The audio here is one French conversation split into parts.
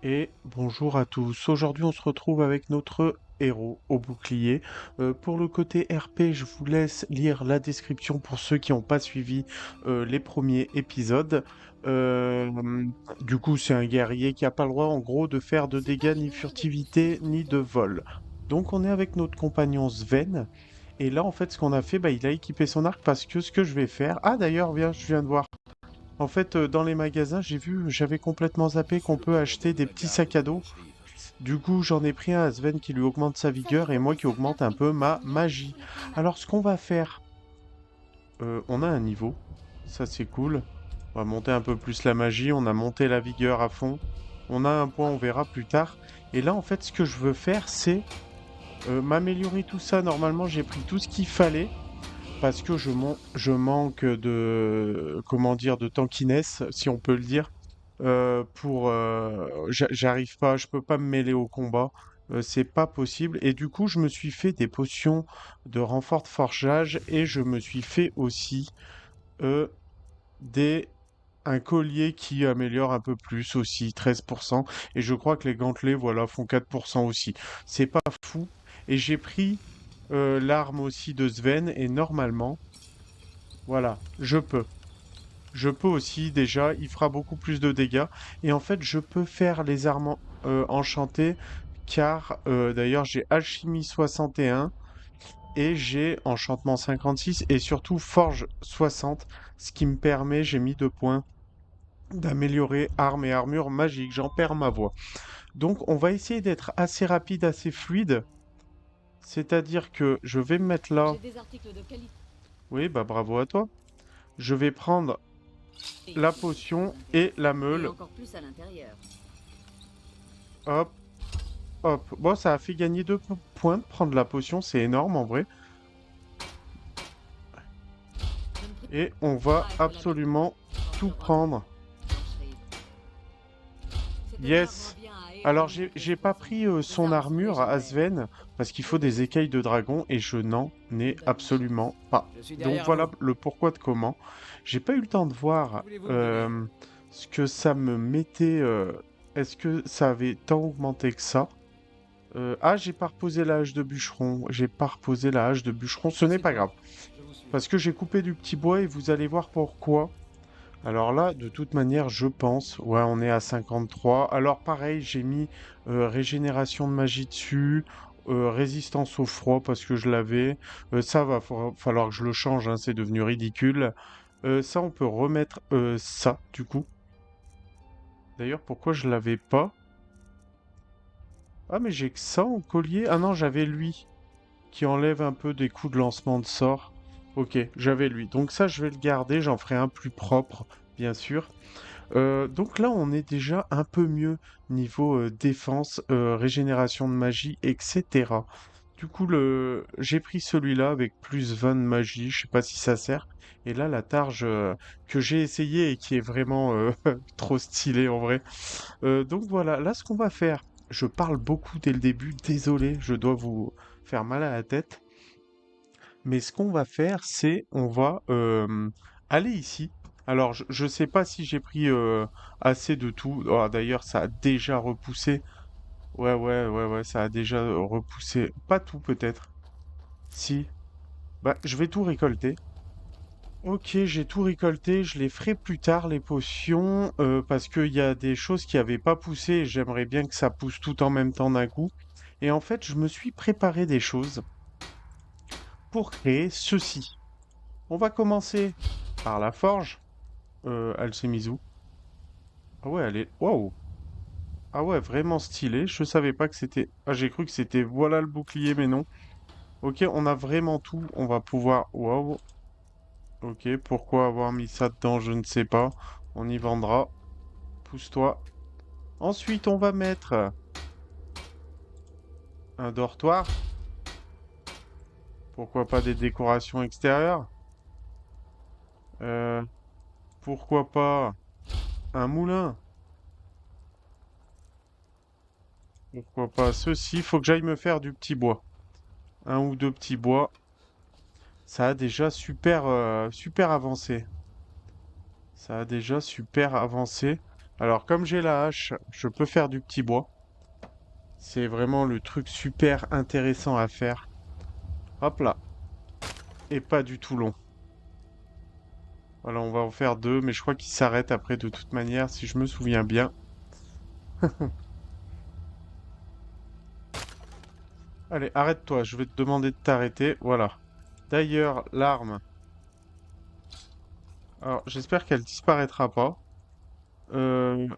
Et bonjour à tous. Aujourd'hui, on se retrouve avec notre héros au bouclier. Pour le côté RP, je vous laisse lire la description pour ceux qui n'ont pas suivi les premiers épisodes. Euh, du coup, c'est un guerrier qui n'a pas le droit, en gros, de faire de C'est pas dégâts, une ni erreur de furtivité, fixation. ni de vol. Donc, on est avec notre compagnon Sven. Et là, en fait, ce qu'on a fait, bah, il a équipé son arc parce que ce que je vais faire... Ah, d'ailleurs, viens, je viens de voir. En fait, dans les magasins, j'avais complètement zappé Sous qu'on le peut commandement acheter de des la petits garde sacs de à dos. Blancherive. Du coup, j'en ai pris un à Sven qui lui augmente sa vigueur et Savez-vous moi que qui certains augmente un fruits peu poussent ma mieux magie. sous les climats? Alors, ce qu'on va faire, on a un niveau, ça c'est cool. On va monter un peu plus la magie, on a monté la vigueur à fond. On a un point, on verra plus tard. Et là, en fait, ce que je veux faire, c'est m'améliorer tout ça. Normalement, j'ai pris tout ce qu'il fallait parce que je manque de, comment dire, de tankiness, si on peut le dire. J'arrive pas, je peux pas me mêler au combat, c'est pas possible. Et du coup, je me suis fait des potions de renfort de forgeage et je me suis fait aussi euh, des un collier qui améliore un peu plus aussi, 13%. Et je crois que les gantelets, voilà, font 4% aussi. C'est pas fou. Et j'ai pris l'arme aussi de Sven et normalement, voilà, je peux. Je peux aussi déjà, il fera beaucoup plus de dégâts. Et en fait, je peux faire les armes enchantées car d'ailleurs j'ai alchimie 61 et j'ai enchantement 56 et surtout forge 60, ce qui me permet, j'ai mis 2 points, d'améliorer armes et armure magique. J'en perds ma voix. Donc on va essayer d'être assez rapide, assez fluide. C'est-à-dire que je vais me mettre là. J'ai des articles de qualité Oui, bah bravo à toi. Je vais prendre la ici, si potion besoin et d'être. la Et meule. encore plus à l'intérieur. Hop. Hop, bon, ça a fait gagner 2 points de prendre la potion, c'est énorme en vrai. Je ne Et on va prétends pas être la maîtresse absolument tout roi de prendre. Blancherive. Cet honneur Yes! revient à Alors, Erin j'ai pas Michelson. pris Ses son armes sont armure à légendaires. Sven parce qu'il Je faut des possède écailles de dragon et je n'en ai de ma chance. absolument pas. Je suis Donc derrière voilà vous. le pourquoi de comment. J'ai pas eu le temps de Que voir voulez-vous me donner? ce que ça me mettait. Est-ce que ça avait tant augmenté que ça? Ah, j'ai pas reposé la hache de bûcheron. J'ai pas reposé la hache de bûcheron. Ce n'est pas Passez-moi. grave. Je vous suis. Parce que j'ai coupé du petit bois et vous allez voir pourquoi. Alors là, de toute manière, je pense, ouais, on est à 53. Alors pareil, j'ai mis régénération de magie dessus, résistance au froid parce que je l'avais. Ça va falloir que je le change, hein, c'est devenu ridicule. Ça, on peut remettre ça, du coup. D'ailleurs, pourquoi je l'avais pas? Ah, mais j'ai que ça en collier. Ah non, j'avais lui, qui enlève un peu des coups de lancement de sort. Ok, j'avais lui. Donc ça, je vais le garder, j'en ferai un plus propre, bien sûr. Donc là, on est déjà un peu mieux niveau défense, régénération de magie, etc. Du coup, j'ai pris celui-là avec plus 20 de magie, je sais pas si ça sert. Et là, la targe que j'ai essayé et qui est vraiment trop stylée en vrai. Donc voilà, là, ce qu'on va faire, je parle beaucoup dès le début, désolé, je dois vous faire mal à la tête. Mais ce qu'on va faire, c'est on va aller ici. Alors, je sais pas si j'ai pris assez de tout. Oh, d'ailleurs, ça a déjà repoussé. Ouais, ça a déjà repoussé. Pas tout, peut-être. Si. Bah, je vais tout récolter. Ok, j'ai tout récolté. Je les ferai plus tard, les potions, parce qu'il y a des choses qui n'avaient pas poussé et j'aimerais bien que ça pousse tout en même temps d'un coup. Et en fait, je me suis préparé des choses pour créer ceci. On va commencer par la forge. Elle s'est mise où? Ah ouais, elle est... Waouh! Ah ouais, vraiment stylé. Je savais pas que c'était... Ah, j'ai cru que c'était... Voilà le bouclier, mais non. Ok, on a vraiment tout. On va pouvoir... Waouh! Ok, pourquoi avoir mis ça dedans, je ne sais pas. On y vendra. Pousse-toi. Ensuite, on va mettre un dortoir. Pourquoi pas des décorations extérieures? Euh, pourquoi pas un moulin? Pourquoi pas ceci? Faut que j'aille me faire du petit bois. Un ou deux petits bois. Ça a déjà super, super avancé. Ça a déjà super avancé. Alors, comme j'ai la hache, je peux faire du petit bois. C'est vraiment le truc super intéressant à faire. Hop là. Et pas du tout long. Voilà, on va en faire deux, mais je crois qu'il s'arrête après de toute manière, si je me souviens bien. Allez, arrête-toi, je vais te demander de t'arrêter. Voilà. D'ailleurs, l'arme. Alors, j'espère qu'elle disparaîtra pas.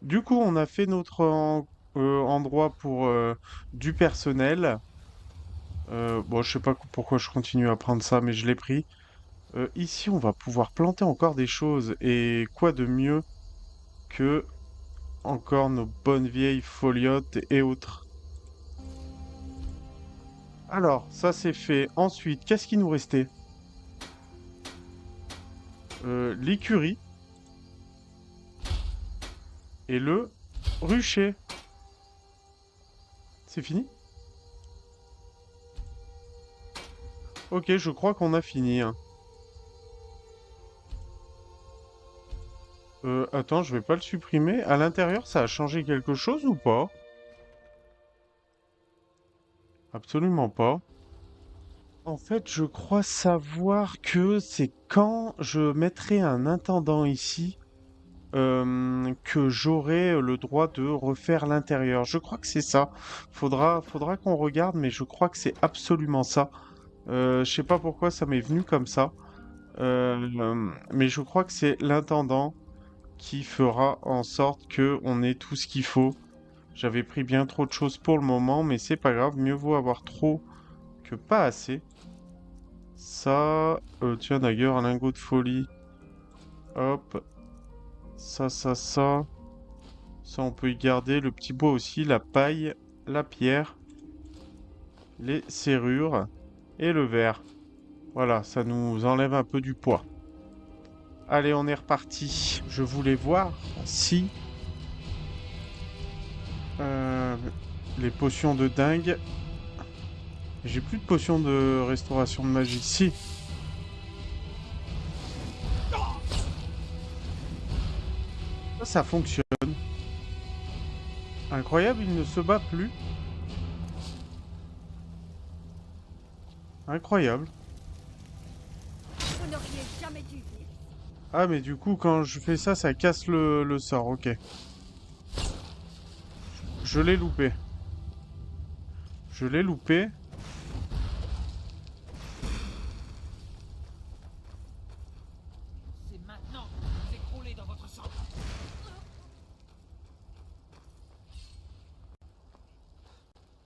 Du coup, on a fait notre endroit pour du personnel. Bon, je sais pas pourquoi je continue à prendre ça, mais je l'ai pris. Ici, on va pouvoir planter encore des choses. Et quoi de mieux que encore nos bonnes vieilles foliotes et autres. Alors, ça c'est fait. Ensuite, qu'est-ce qui nous restait? L'écurie et le rucher. C'est fini? Ok, je crois qu'on a fini, hein. Attends, je vais pas le supprimer. À l'intérieur, ça a changé quelque chose ou pas? Absolument pas. En fait, je crois savoir que c'est quand je mettrai un intendant ici que j'aurai le droit de refaire l'intérieur. Je crois que c'est ça. Faudra qu'on regarde, mais je crois que c'est absolument ça. Je sais pas pourquoi ça m'est venu comme ça. Mais je crois que c'est l'intendant qui fera en sorte que on ait tout ce qu'il faut. J'avais pris bien trop de choses pour le moment, mais c'est pas grave. Mieux vaut avoir trop que pas assez. Ça, tiens d'ailleurs, un lingot de folie. Hop, ça. Ça, on peut y garder. Le petit bois aussi, la paille, la pierre, les serrures et le verre. Voilà, ça nous enlève un peu du poids. Allez, on est reparti. Je voulais voir si euh, les potions de dingue. J'ai plus de potions de restauration de magie. Si. Ça fonctionne. Incroyable, il ne se bat plus. Incroyable. Vous n'auriez jamais dû vivre. Ah, mais du coup, quand je fais ça, ça casse le sort. Ok. Je l'ai loupé. Je l'ai loupé. C'est maintenant que vous vous écroulez dans votre sang.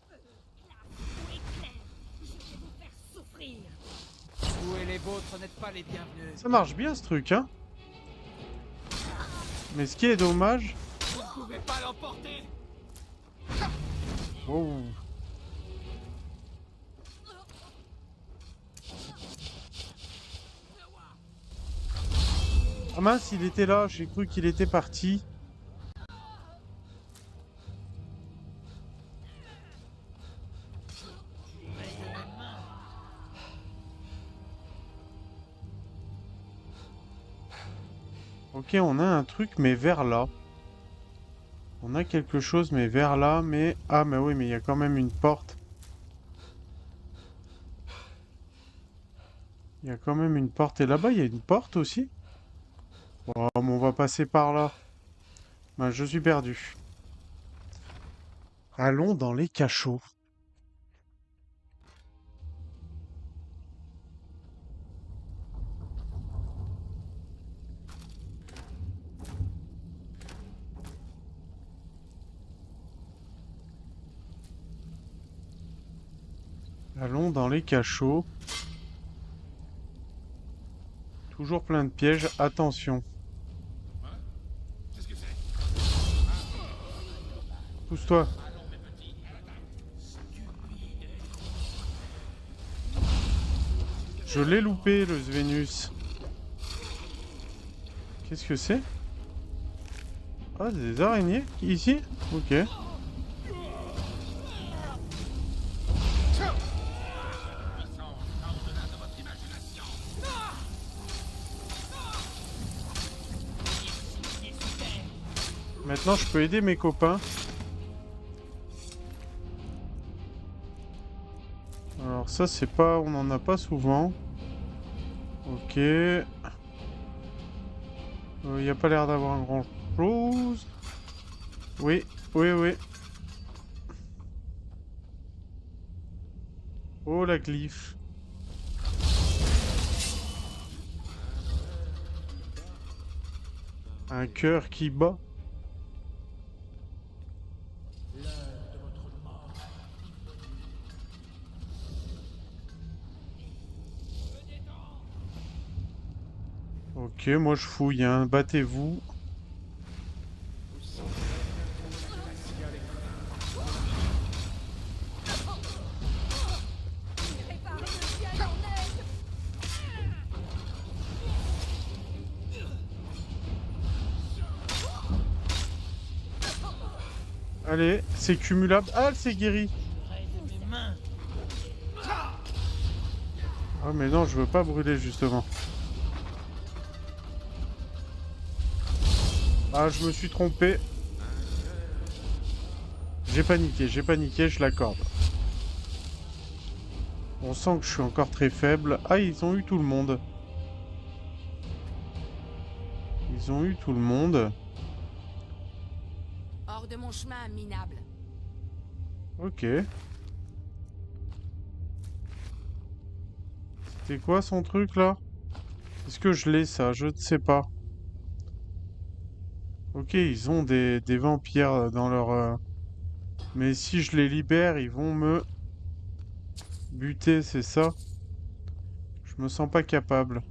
Tout est clair. Je vais vous faire souffrir. Vous et les vôtres n'êtes pas les bienvenus. Ça marche bien ce truc, hein. Mais ce qui est dommage... Vous ne pouvez pas l'emporter. Oh. Ah mince, il était là, j'ai cru qu'il était parti. Ok, on a un truc, mais vers là. On a quelque chose, mais vers là, mais... Ah, mais oui, mais il y a quand même une porte. Il y a quand même une porte. Et là-bas, il y a une porte aussi? Oh, mais on va passer par là. Ben, je suis perdu. Allons dans les cachots. Allons dans les cachots. Toujours plein de pièges. Attention. Pousse-toi. Je l'ai loupé, le Svenus. Qu'est-ce que c'est? Ah, des araignées ici? Ok. Maintenant, je peux aider mes copains. Alors ça, c'est pas... On en a pas souvent. Ok. Il n'y a pas l'air d'avoir un grand chose. Oui, oui, oui. Oh, la glyphe. Un cœur qui bat. Ok, moi je fouille, hein. Battez-vous. Réparez le ciel en aide. Allez, c'est cumulable. Ah, elle s'est guérie. Ah, mais non, je veux pas brûler, justement. Ah, je me suis trompé. J'ai paniqué, je l'accorde. On sent que je suis encore très faible. Ah, ils ont eu tout le monde. Ils ont eu tout le monde. Hors de mon chemin, minable. Ok. C'était quoi son truc, là? Est-ce que je l'ai, ça? Je ne sais pas. Ok, ils ont des vampires dans leur... Mais si je les libère, ils vont me buter, c'est ça? Je me sens pas capable.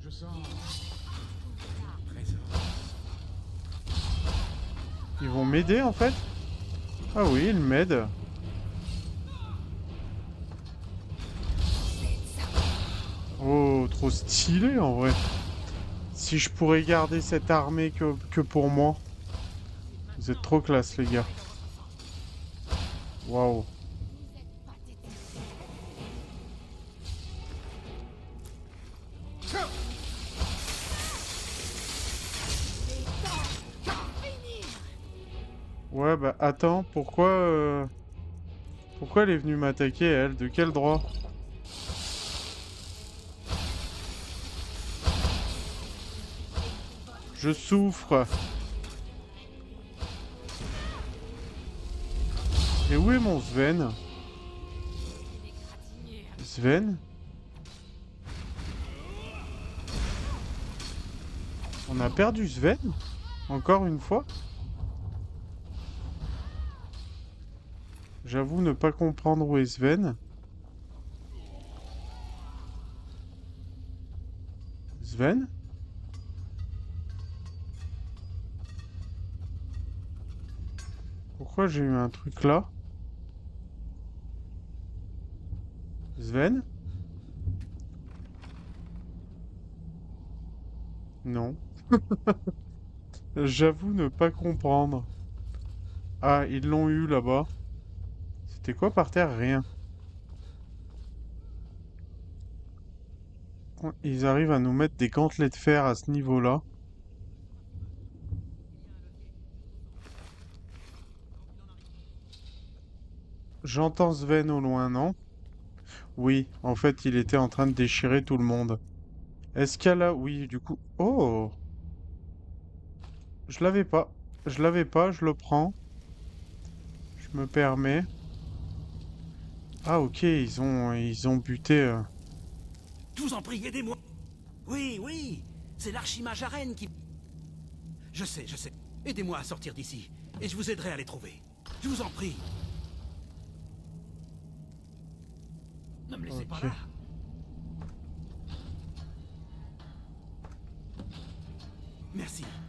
Je sens Ils vont m'aider, en fait? Ah oui, ils m'aident. Oh, trop stylé, en vrai. Si je pourrais garder cette armée que pour moi. Vous êtes trop classe, les gars. Waouh. Ouais, bah attends, pourquoi elle est venue m'attaquer, elle? De quel droit? Je souffre. Et où est mon Sven? Sven? On a perdu Sven? Encore une fois? J'avoue ne pas comprendre où est Sven. Sven? Pourquoi j'ai eu un truc là? Sven? Non. J'avoue ne pas comprendre. Ah, ils l'ont eu là-bas. C'était quoi par terre? Rien. Ils arrivent à nous mettre des gantelets de fer à ce niveau-là. J'entends Sven au loin, non? Oui, en fait, il était en train de déchirer tout le monde. Est-ce qu'il y a là? Oui, du coup... Oh! Je l'avais pas. Je l'avais pas, je le prends. Je me permets. Ah, ok, ils ont buté... Je vous en prie, aidez-moi. Oui, oui, c'est l'archimage arène qui... Je sais. Aidez-moi à sortir d'ici, et je vous aiderai à les trouver. Je vous en prie. Ne me laissez pas Ok. là.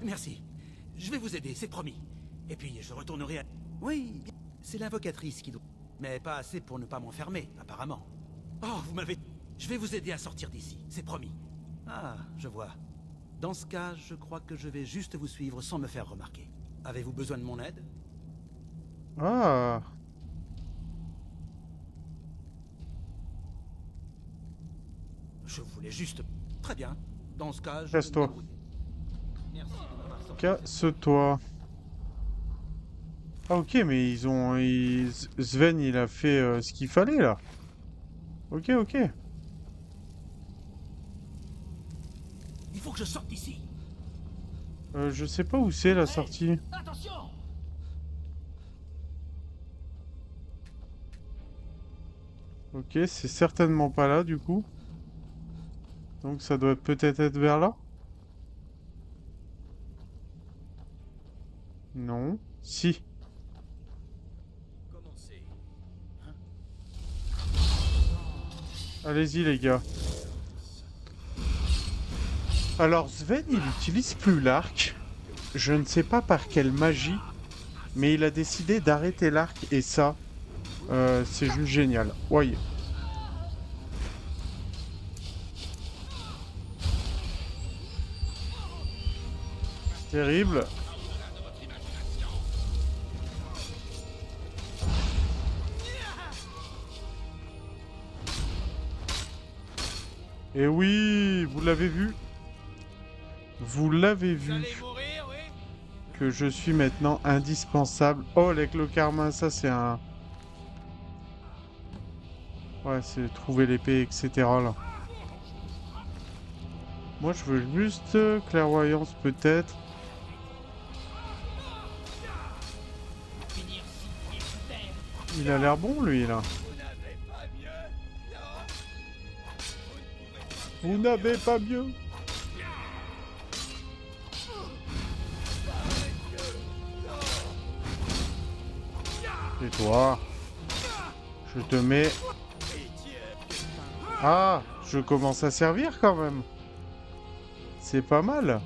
Merci. Je vais vous aider, c'est promis. Et puis, je retournerai à... Oui, bien. C'est l'invocatrice qui doit... Mais pas assez pour ne pas m'enfermer, apparemment. Oh, vous m'avez... Je vais vous aider à sortir d'ici, c'est promis. Ah, je vois. Dans ce cas, je crois que je vais juste vous suivre sans me faire remarquer. Avez-vous besoin de mon aide? Ah, Je voulais juste... Très bien. Dans ce cas, je vais me casse-toi. débrouiller. Merci de m'avoir sorti de cette- Casse-toi. Ah ok, mais Sven, il a fait ce qu'il fallait là. Ok, ok. Il faut que je sorte d'ici. Je sais pas où c'est la Hey, sortie. attention! Ok, c'est certainement pas là du coup. Donc ça doit peut-être être vers là. Non. Si. Commencez. Allez-y les gars. Alors Sven, il utilise plus l'arc. Je ne sais pas par quelle magie, mais il a décidé d'arrêter l'arc et ça, c'est juste génial. Voyez. Terrible. Et oui, vous l'avez vu. Vous l'avez Vous allez vu mourir, oui? que je suis maintenant indispensable. Oh, avec le karma, ça c'est un... Ouais, c'est trouver l'épée, etc. là. Moi, je veux juste clairvoyance peut-être. Finir six pieds sous terre. Il a l'air bon, lui, là. Vous n'avez pas mieux? Non! Vous n'avez pas mieux. Et toi, je te mets... Ah, je commence à servir quand même. C'est pas mal.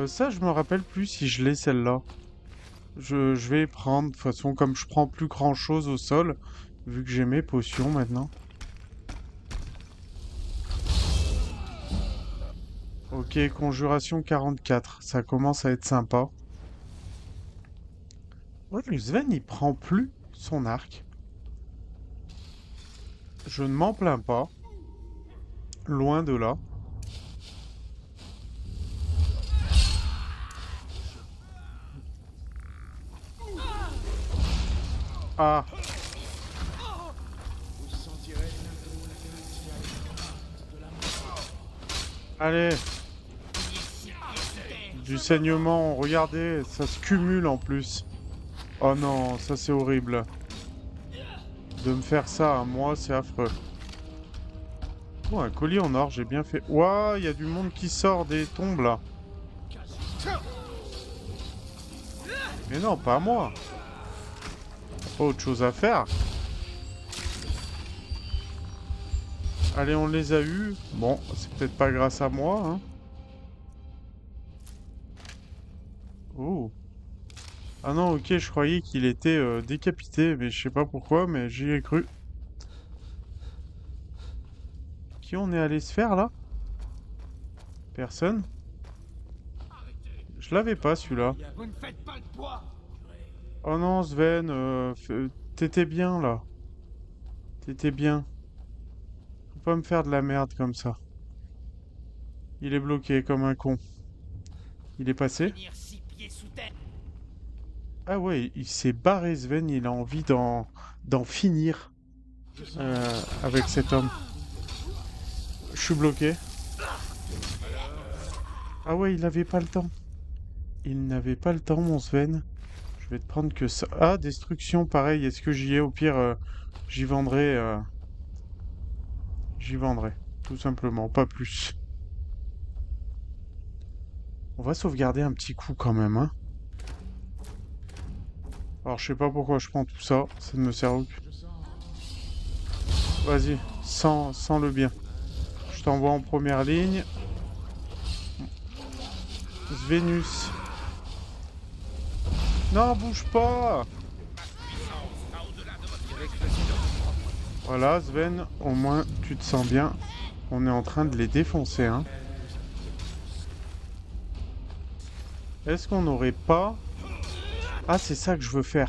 Ça, je me rappelle plus si je l'ai celle-là. Je vais prendre, de toute façon, comme je prends plus grand-chose au sol, vu que j'ai mes potions maintenant. Ok, conjuration 44, ça commence à être sympa. Ouais, le Sven, il prend plus son arc. Je ne m'en plains pas. Loin de là. Ah, allez, du saignement, regardez, ça se cumule en plus. Oh non, ça c'est horrible. De me faire ça à moi, c'est affreux. Oh, un colis en or, j'ai bien fait. Ouah, il y a du monde qui sort des tombes là. Mais non, pas moi. Pas autre chose à faire. Allez, on les a eus. Bon, c'est peut-être pas grâce à moi, hein. Oh. Ah non, ok, je croyais qu'il était décapité, mais je sais pas pourquoi, mais j'y ai cru. Qui on est allé se faire là? Personne? Je l'avais pas celui-là. Vous ne faites pas le poids! Oh non, Sven, t'étais bien là. T'étais bien. Faut pas me faire de la merde comme ça. Il est bloqué comme un con. Il est passé? Finir six pieds sous terre. Ah ouais, il s'est barré Sven, il a envie d'en finir avec cet homme. Je suis bloqué. Ah ouais, il n'avait pas le temps. Il n'avait pas le temps, mon Sven. Je vais te prendre que ça. Ah, destruction, pareil. Est-ce que j'y ai? Au pire, j'y vendrai. J'y vendrai. Tout simplement, pas plus. On va sauvegarder un petit coup quand même, hein. Alors, je sais pas pourquoi je prends tout ça. Ça ne me sert au cul. Vas-y, sens le bien. Je t'envoie en première ligne. Vénus. Non, bouge pas! Voilà, Sven, au moins tu te sens bien. On est en train de les défoncer, hein. Est-ce qu'on n'aurait pas... Ah, c'est ça que je veux faire.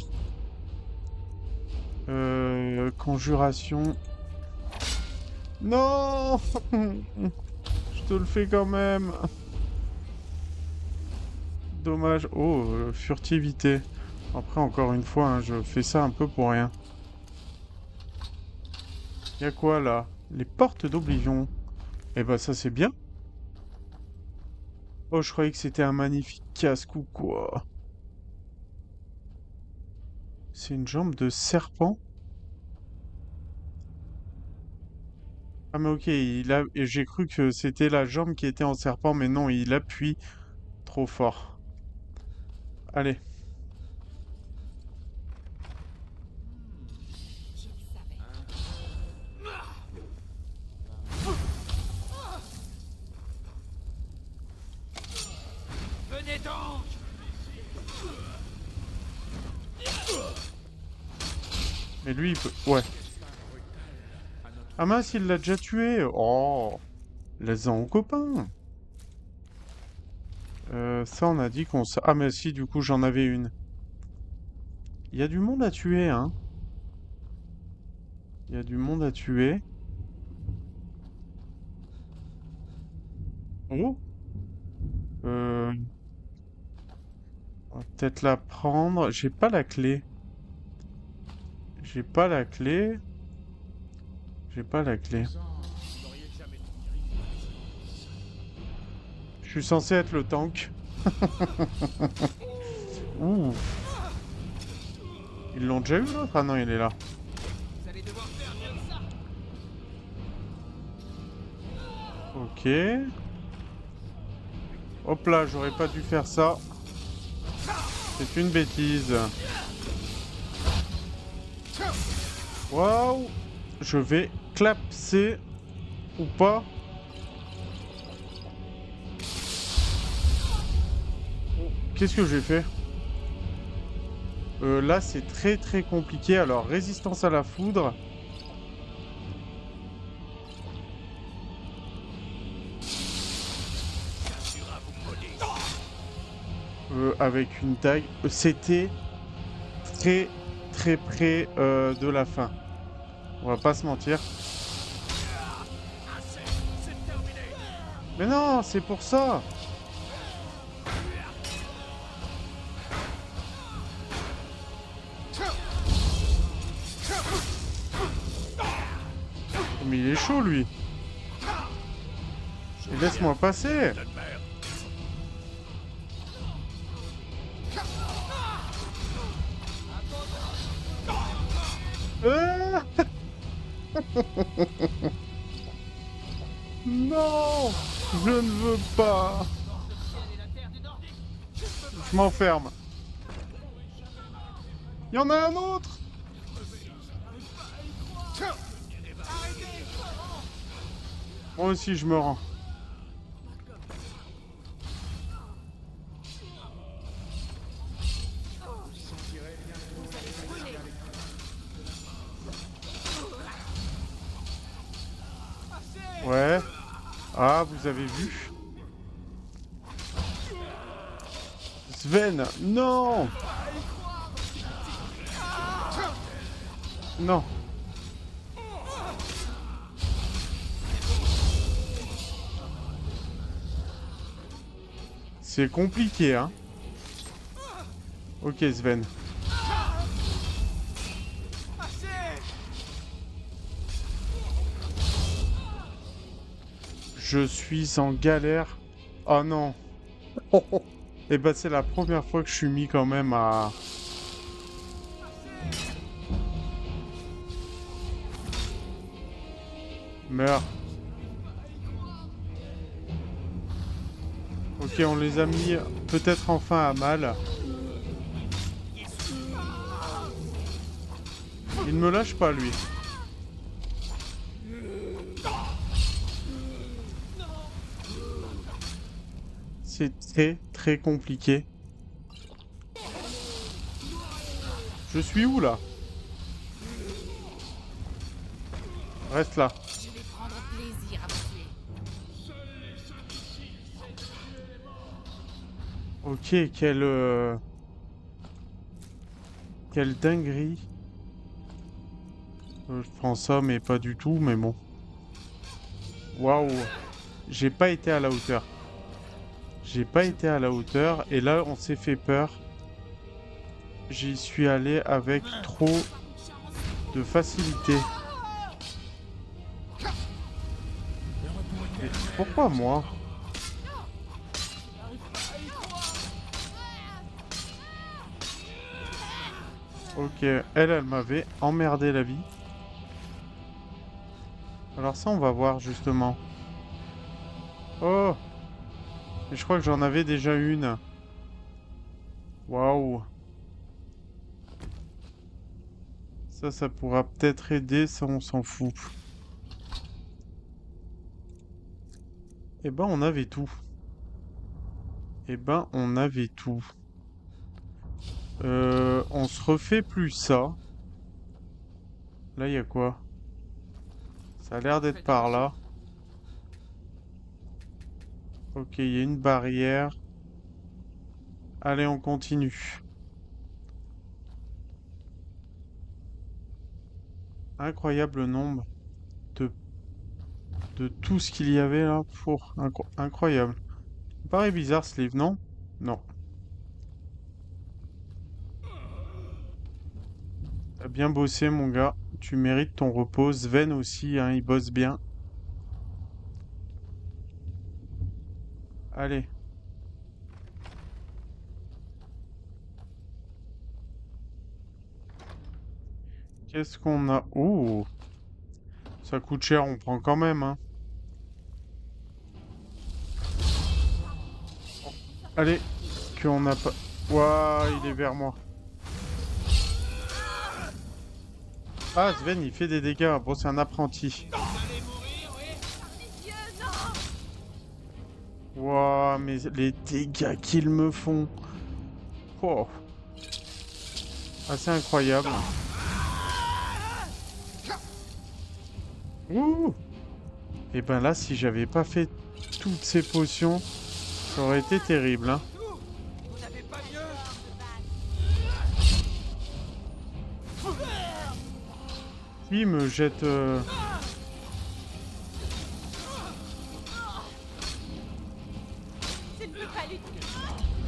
Conjuration. Non! Je te le fais quand même. Dommage. Oh, furtivité. Après, encore une fois, hein, je fais ça un peu pour rien. Y'a quoi là? Les portes d'Oblivion. Eh ben, ça c'est bien. Oh, je croyais que c'était un magnifique casque ou quoi. C'est une jambe de serpent? Ah mais ok, j'ai cru que c'était la jambe qui était en serpent, mais non, il appuie trop fort. Allez. Je le savais. Venez donc! Mais lui, il peut... Ouais. Ah mince, il l'a déjà tué. Oh. Laisse-en au copain. Ça, on a dit qu'on... Ah mais si, du coup, j'en avais une. Il y a du monde à tuer, hein. Il y a du monde à tuer. Oh. Euh... On va peut-être la prendre. J'ai pas la clé. J'ai pas la clé. J'ai pas la clé. Je suis censé être le tank. Ouh. Ils l'ont déjà eu l'autre? Ah non, il est là. Vous allez devoir faire mieux que ça. Ok. Hop là, j'aurais pas dû faire ça. C'est une bêtise. Waouh. Je vais clapser ou pas. Qu'est-ce que j'ai fait? Là, c'est très très compliqué. Alors, résistance à la foudre. Avec une dague. C'était très très près de la fin. On va pas se mentir. Mais non, c'est pour ça. Mais il est chaud, lui. Et laisse-moi passer. Ah. Non, je ne veux pas. Je m'enferme. Il y en a un autre. Moi aussi, je me rends. Ouais. Ah, vous avez vu? Sven, non! Non. C'est compliqué, hein? Ok, Sven. Je suis en galère. Oh non. Et bah c'est la première fois que je suis mis quand même à... Meurs. Ok, on les a mis peut-être enfin à mal. Il ne me lâche pas, lui. C'est très très compliqué. Je suis où là? Reste là. Je vais prendre plaisir à vous tuer. Ok, quelle dinguerie. Je prends ça, mais pas du tout, mais bon. Waouh. J'ai pas été à la hauteur. J'ai pas été à la hauteur, et là, on s'est fait peur. J'y suis allé avec trop de facilité. Mais pourquoi moi? Ok, elle m'avait emmerdé la vie. Alors ça, on va voir justement. Oh! Mais je crois que j'en avais déjà une. Waouh! Ça pourra peut-être aider, ça on s'en fout. Eh ben, on avait tout. Eh ben, on avait tout. On se refait plus ça. Là, il y a quoi? Ça a l'air d'être Faites par attention. là. Ok, il y a une barrière. Allez, on continue. Incroyable nombre de, de tout ce qu'il y avait là. Pour incroyable. Ça me paraît bizarre ce livre, non? Non. T'as bien bossé, mon gars. Tu mérites ton repos. Sven aussi, hein, il bosse bien. Allez. Qu'est-ce qu'on a? Oh! Ça coûte cher, on prend quand même, hein. Allez, qu'on n'a pas... Ouah, il est vers moi. Ah, Sven, il fait des dégâts. Bon, c'est un apprenti. Ouah, mais les dégâts qu'ils me font. Oh, assez incroyable. Ouh! Et ben là, si j'avais pas fait toutes ces potions, ça aurait été terrible, hein. Vous n'avez pas mieux. Qui me jette...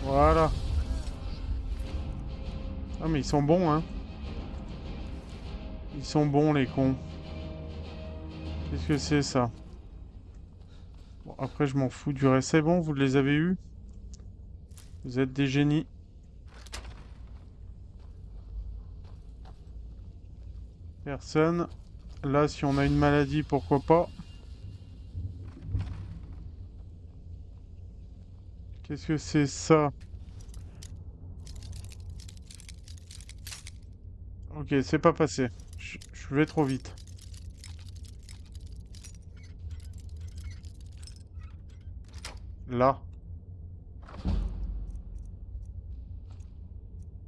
Voilà. Ah, mais ils sont bons, hein. Ils sont bons, les cons. Qu'est-ce que c'est, ça? Bon, après, je m'en fous du reste. C'est bon, vous les avez eus? Vous êtes des génies. Personne. Là, si on a une maladie, pourquoi pas? Qu'est-ce que c'est ça? Ok, c'est pas passé. Je vais trop vite. Là.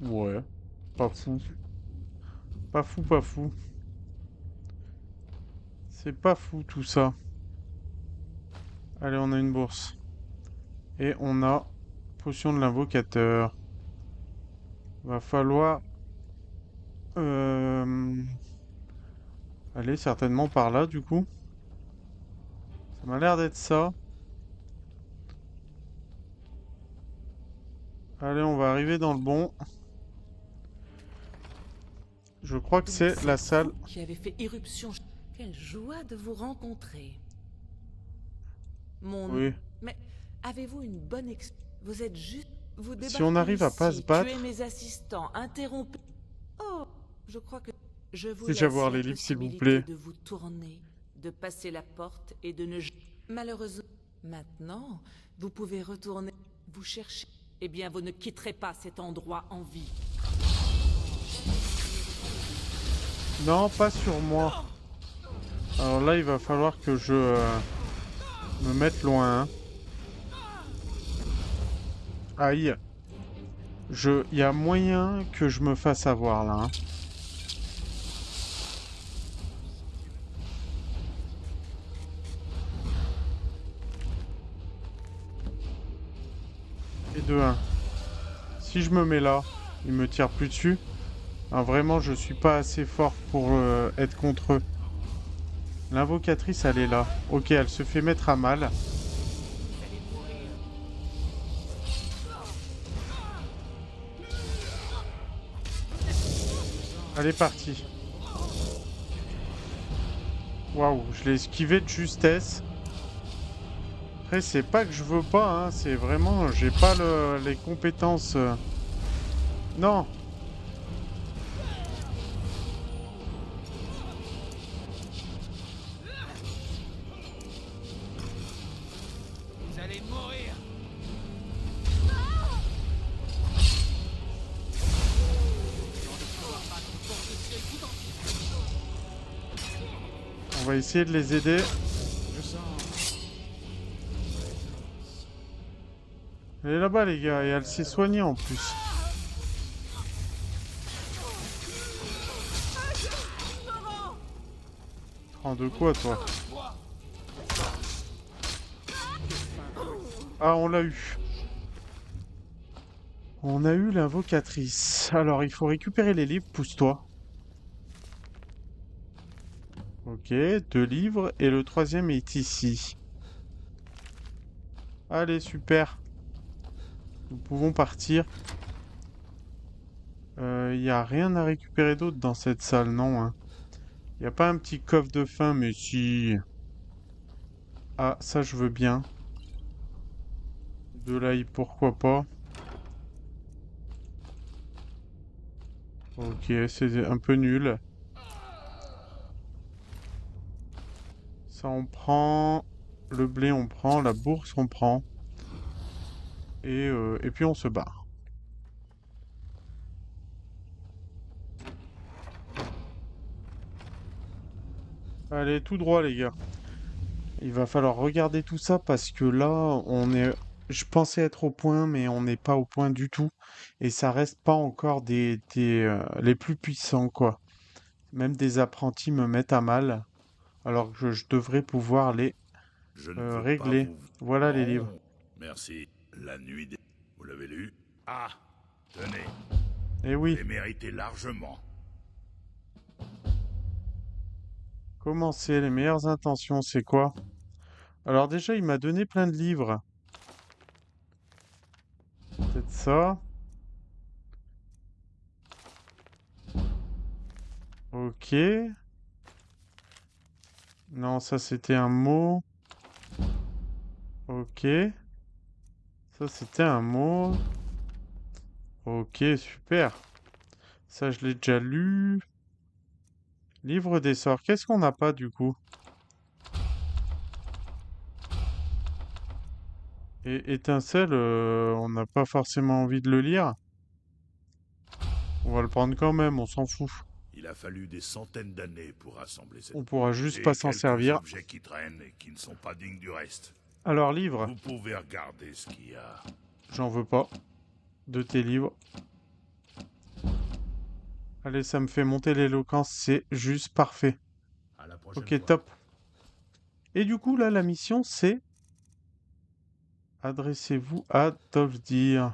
Ouais. Pas fou. Pas fou, pas fou. C'est pas fou tout ça. Allez, on a une bourse. Et on a potion de l'invocateur. Va falloir... aller certainement par là, du coup. Ça m'a l'air d'être ça. Allez, on va arriver dans le bon. Je crois que Donc c'est la salle... vous qui avez fait irruption. Quelle joie de vous rencontrer. Mon... Oui. Mais avez-vous une bonne Vous êtes juste... Vous Si on débarquez arrive à pas se ici, battre... tuez mes assistants, interrompez... Oh, je crois que... Je vous Déjà laisse voir la les livres, s'il vous possibilité plaît. de vous tourner, de passer la porte et de ne... Malheureusement, maintenant, vous pouvez retourner... Vous cherchez... Eh bien, vous ne quitterez pas cet endroit en vie. Non, pas sur moi. Alors là, il va falloir que je me mette loin, hein. Aïe. Il y a moyen que je me fasse avoir là, hein. Et de 1. Si je me mets là, il me tire plus dessus. Ah, vraiment, je suis pas assez fort pour être contre eux. L'invocatrice, elle est là. Ok, elle se fait mettre à mal. Elle est partie. Waouh, je l'ai esquivé de justesse. Après, c'est pas que je veux pas, hein, c'est vraiment, j'ai pas les compétences. Non, Vous allez mourir. on va essayer de les aider. Je sens... Elle est là-bas, les gars, et elle s'est soignée en plus. Prends de quoi, toi? Ah, on l'a eu. On a eu l'invocatrice. Alors, il faut récupérer les livres, pousse-toi. Ok, 2 livres, et le troisième est ici. Allez, super. Nous pouvons partir. Il n'y a rien à récupérer d'autre dans cette salle, non, hein. Il n'y a pas un petit coffre de fin, mais si. Ah, ça, je veux bien. De l'ail, pourquoi pas. Ok, c'est un peu nul. Ça, on prend. Le blé, on prend. La bourse, on prend. Et puis, on se barre. Allez, tout droit, les gars. Il va falloir regarder tout ça parce que là, on est... Je pensais être au point, mais on n'est pas au point du tout. Et ça reste pas encore les plus puissants, quoi. Même des apprentis me mettent à mal, alors que je devrais pouvoir les Je ne veux pas régler. vous... Voilà les livres. Non, merci. La nuit des... Vous l'avez lu? Ah, tenez, Eh vous oui, les méritez largement. comment c'est les meilleures intentions, c'est quoi? Alors déjà, il m'a donné plein de livres. Peut-être ça. Ok. Non, ça c'était un mot. Ok. Ça c'était un mot. Ok, super. Ça, je l'ai déjà lu. Livre des sorts. Qu'est-ce qu'on n'a pas du coup? Et étincelle, on n'a pas forcément envie de le lire. On va le prendre quand même, on s'en fout. Il a fallu des centaines d'années pour rassembler cette... On pourra juste Et pas s'en quelques servir. objets qui traînent et qui ne sont pas dignes du reste. Alors, livre, Vous pouvez regarder ce qu'il y a. j'en veux pas. De tes livres. Allez, ça me fait monter l'éloquence, c'est juste parfait. À la prochaine Ok, fois. top. Et du coup, là, la mission, c'est... Adressez-vous à Dovdir.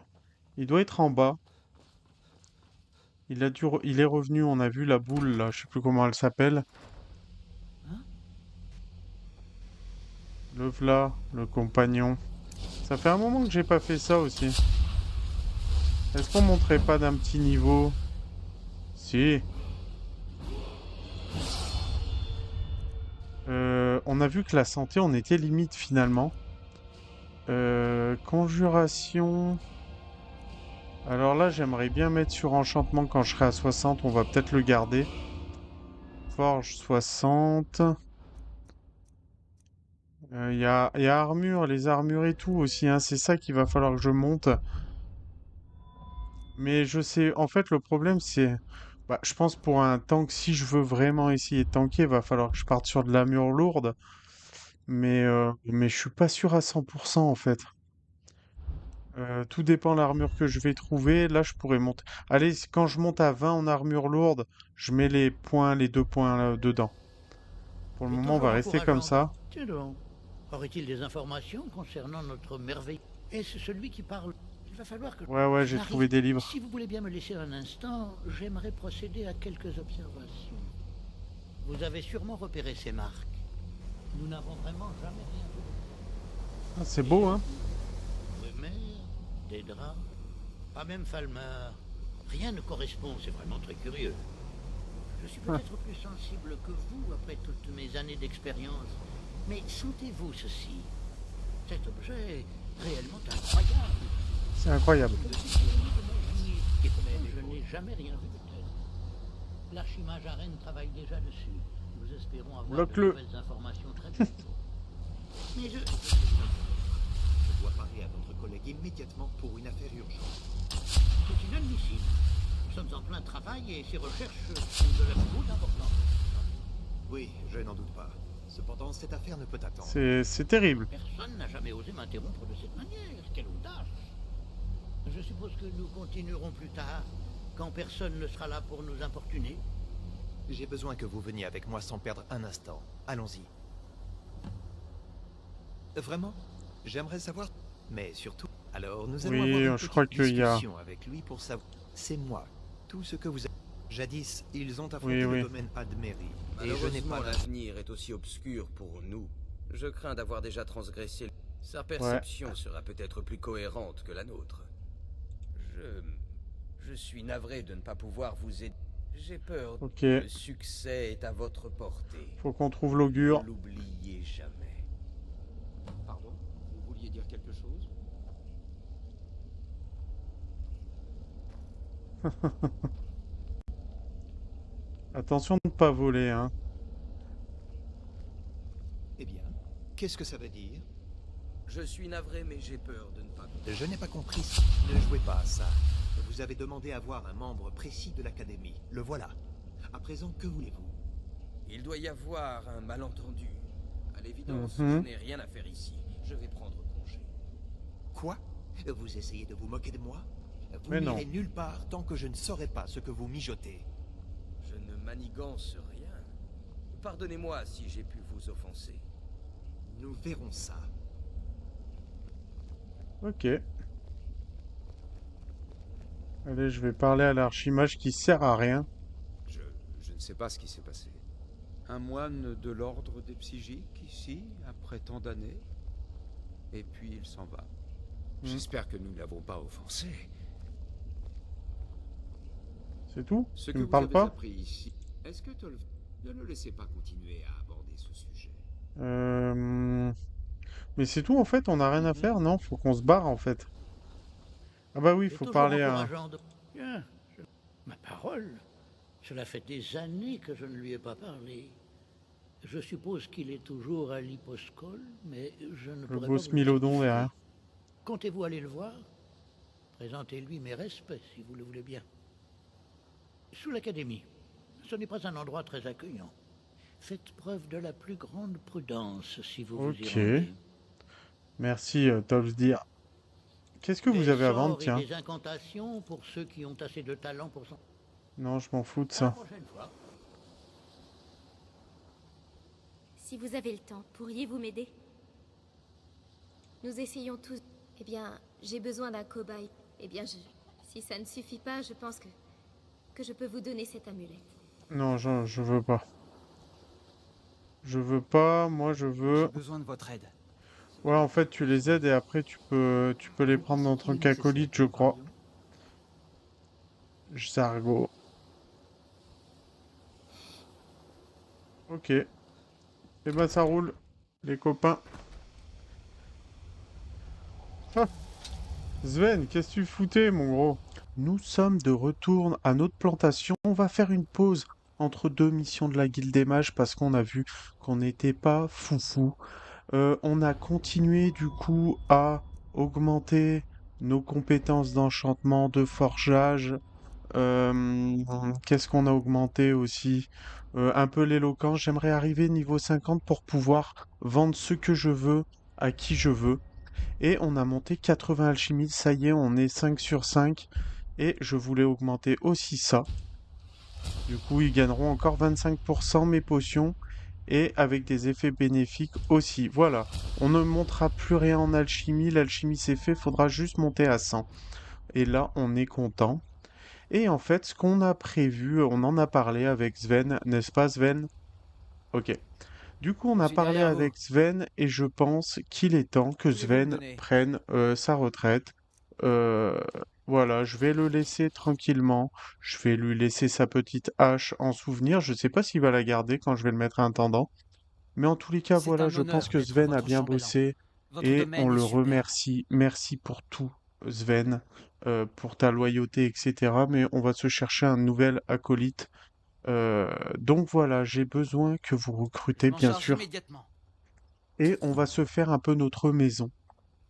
Il doit être en bas. Il est revenu, on a vu la boule, là, je sais plus comment elle s'appelle. Le v'là, le compagnon. Ça fait un moment que j'ai pas fait ça aussi. Est-ce qu'on monterait pas d'un petit niveau? Si. On a vu que la santé, on était limite finalement. Conjuration. Alors là, j'aimerais bien mettre sur enchantement quand je serai à 60. On va peut-être le garder. Forge 60. Il y a armure, les armures et tout aussi, hein. C'est ça qu'il va falloir que je monte. Mais je sais, en fait, le problème, c'est... Bah, je pense pour un tank, si je veux vraiment essayer de tanker, il va falloir que je parte sur de l'armure lourde. Mais je suis pas sûr à 100% en fait. Tout dépend de l'armure que je vais trouver. Là, je pourrais monter. Allez, quand je monte à 20 en armure lourde, je mets les points, les 2 points là, dedans. Pour le C'est moment, on va toujours rester comme encourageant. ça. Tiens donc, aurait-il des informations concernant notre merveille? Est-ce celui qui parle? va falloir que... Ouais, j'ai j'arrive. trouvé des livres. Si vous voulez bien me laisser un instant, j'aimerais procéder à quelques observations. Vous avez sûrement repéré ces marques. Nous n'avons vraiment jamais rien vu. Ah, c'est beau, hein? Brumaire, des draps, pas même Falmar. Rien ne correspond, c'est vraiment très curieux. Je suis peut-être plus sensible que vous après toutes mes années d'expérience. Mais sentez-vous ceci. Cet objet est réellement incroyable. C'est incroyable. Je n'ai jamais rien vu de tel. L'archimage à Rennes travaille déjà dessus. Nous espérons avoir de Bloque-le. nouvelles informations très bientôt. Mais Je dois parler à votre collègue immédiatement pour une affaire urgente. c'est inadmissible. Nous sommes en plein travail et ces recherches sont de la plus haute importance. Oui, je n'en doute pas. Cependant, cette affaire ne peut attendre. C'est terrible. Personne n'a jamais osé m'interrompre de cette manière. Quelle audace! Je suppose que nous continuerons plus tard, quand personne ne sera là pour nous importuner. J'ai besoin que vous veniez avec moi sans perdre un instant. Allons-y. Vraiment? J'aimerais savoir... Mais surtout... Alors, nous allons Oui, avoir une je crois petite qu'il y a... discussion avec lui pour savoir... C'est moi. Tout ce que vous avez... Jadis, ils ont affronté Oui. le domaine Admeri. Et je n'ai Malheureusement, pas... l'avenir est aussi obscur pour nous. Je crains d'avoir déjà transgressé. Sa perception sera peut-être plus cohérente que la nôtre. Je suis navré de ne pas pouvoir vous aider. J'ai peur Ok. que le succès est à votre portée. Faut qu'on trouve l'augure. Ne l'oubliez jamais. Pardon? Vous vouliez dire quelque chose? Attention de ne pas voler, hein. Eh bien, qu'est-ce que ça veut dire? Je suis navré, mais j'ai peur de ne pas... Je n'ai pas compris. Ne jouez pas à ça. Vous avez demandé à voir un membre précis de l'Académie. Le voilà. À présent, que voulez-vous? Il doit y avoir un malentendu. À l'évidence, Mhm. je n'ai rien à faire ici. Je vais prendre congé. Quoi? Vous essayez de vous moquer de moi? Vous Mais non. n'irez nulle part tant que je ne saurai pas ce que vous mijotez. Je ne manigance rien. Pardonnez-moi si j'ai pu vous offenser. Nous verrons ça. Ok. Allez, je vais parler à l'archimage qui sert à rien. Je ne sais pas ce qui s'est passé. Un moine de l'ordre des psychiques ici, après tant d'années. Et puis il s'en va. J'espère que nous ne l'avons pas offensé. C'est tout? Ce Tu que me vous parles avez pas? appris ici, est-ce que Tolf... Ne le laissez pas continuer à aborder ce sujet. Mais c'est tout en fait, on n'a rien à faire, non? Faut qu'on se barre en fait. Ah bah oui, il C'est faut toujours parler à... encourageant de... Bien, ma parole. Cela fait des années que je ne lui ai pas parlé. Je suppose qu'il est toujours à l'hyposcole, mais je ne Le pourrais beau pas vous le Smilodon certifier. derrière. Comptez-vous aller le voir? Présentez-lui mes respects, si vous le voulez bien. Sous l'Académie, ce n'est pas un endroit très accueillant. Faites preuve de la plus grande prudence, si vous vous y Ok. rendez. Merci, Tolfsdir. Qu'est-ce que vous Des avez à vendre, sorts et tiens? des incantations pour ceux qui ont assez de talent pour s'en... Non, je m'en fous de À la ça. prochaine fois. Si vous avez le temps, pourriez-vous m'aider? Nous essayons tous... Eh bien, j'ai besoin d'un cobaye. Eh bien, si ça ne suffit pas, je pense que je peux vous donner cette amulette. Non, je veux pas. Je veux pas, moi je J'ai veux... besoin de votre aide. Ouais, en fait, tu les aides et après tu peux les prendre dans ton acolyte, je crois. Zargo. Ok. Eh ben ça roule, les copains. Ah. Sven, qu'est-ce que tu foutais, mon gros? Nous sommes de retour à notre plantation. On va faire une pause entre deux missions de la Guilde des Mages parce qu'on a vu qu'on n'était pas foufou. On a continué du coup à augmenter nos compétences d'enchantement, de forgeage. Qu'est-ce qu'on a augmenté aussi? Un peu l'éloquence. J'aimerais arriver niveau 50 pour pouvoir vendre ce que je veux à qui je veux. Et on a monté 80 alchimistes. Ça y est, on est 5 sur 5. Et je voulais augmenter aussi ça. Du coup, ils gagneront encore 25% mes potions. et avec des effets bénéfiques aussi. Voilà, on ne montera plus rien en alchimie, l'alchimie c'est fait, faudra juste monter à 100. Et là, on est content. Et en fait, ce qu'on a prévu, on en a parlé avec Sven, n'est-ce pas Sven? Ok. Du coup, on a parlé avec Sven et je pense qu'il est temps que Sven prenne sa retraite. Euh, voilà, je vais le laisser tranquillement. Je vais lui laisser sa petite hache en souvenir. Je sais pas s'il va la garder quand je vais le mettre à intendant. Mais en tous les cas, voilà, je pense que Sven a bien bossé et on le remercie. Merci pour tout, Sven, pour ta loyauté, etc. Mais on va se chercher un nouvel acolyte. Donc voilà, j'ai besoin que vous recrutez, bien sûr. Et on va se faire un peu notre maison.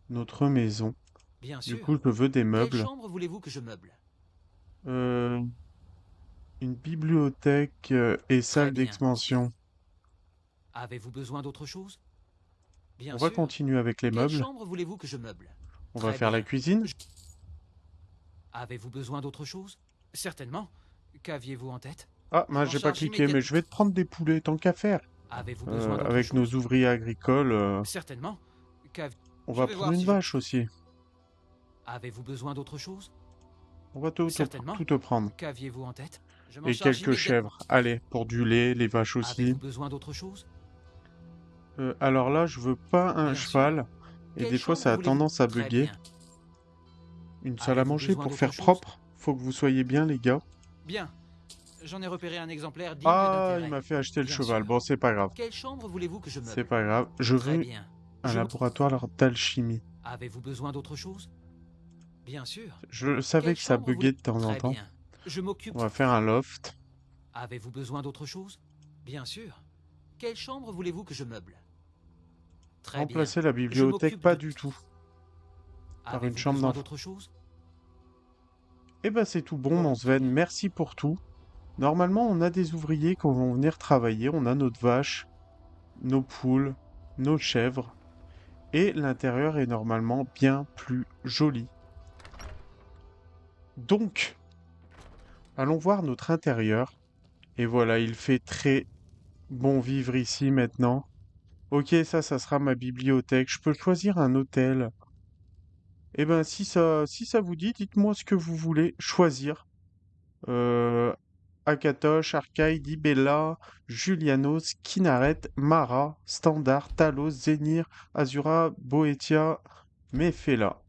Notre maison. Bien Du sûr. coup, je veux des Quelle meubles. chambre voulez-vous que je meuble? Une bibliothèque et salle bien. d'expansion. Avez-vous besoin d'autre chose? Bien On va sûr. continuer avec les Quelle meubles. chambre voulez-vous que je meuble? On va Très faire la bien. cuisine. Avez-vous besoin d'autre chose? Certainement. Qu'aviez-vous en tête? Ah, Je moi m'en j'ai pas charge cliqué, mais immédiatement. je vais te prendre des poulets, tant qu'à faire. Avez-vous besoin d'autre Avec nos chose? ouvriers agricoles, Certainement. on Je va vais prendre voir une si vache aussi. Avez-vous besoin d'autre chose? On va tout Certainement. te prendre. Qu'aviez-vous en tête? Je m'en Et charge quelques immédiatement. chèvres. Allez, pour du lait, les vaches aussi. Avez-vous besoin d'autre chose? Alors là, je veux pas un Bien cheval. Et Quelle des fois, chambre ça a voulez-vous? tendance à Très bugger. bien. Une salle à Avez-vous manger besoin pour d'autre faire chose? propre. Faut que vous soyez bien, les gars. Bien. J'en ai repéré un exemplaire digne Ah, d'intérêt. il m'a fait acheter le Bien cheval. sûr. Bon, c'est pas grave. Quelle chambre voulez-vous que je meuble? C'est pas grave. Je Très veux bien. un Je m'en- laboratoire d'alchimie. Avez-vous besoin d'autre chose? Bien sûr. Je savais Quelle que ça chambre buguait voulez- de temps en Très temps. bien. Je m'occupe. On va faire un loft. Avez-vous besoin d'autre chose? Bien sûr. Quelle chambre voulez-vous que je meuble? Très bien. Remplacer la bibliothèque, m'occupe pas de- du tout. Par une Avez-vous chambre besoin d'enfant. d'autre chose? Eh ben c'est tout bon, mon Sven. Merci pour tout. Normalement, on a des ouvriers qui vont venir travailler. On a notre vache, nos poules, nos chèvres. Et l'intérieur est normalement bien plus joli. Donc, allons voir notre intérieur. Et voilà, il fait très bon vivre ici maintenant. Ok, ça sera ma bibliothèque. Je peux choisir un hôtel. Eh ben, si ça vous dit, dites-moi ce que vous voulez choisir. Akatosh, Arcaï, Dibella, Julianos, Kinaret, Mara, Standard, Talos, Zenir, Azura, Boetia, Mefela.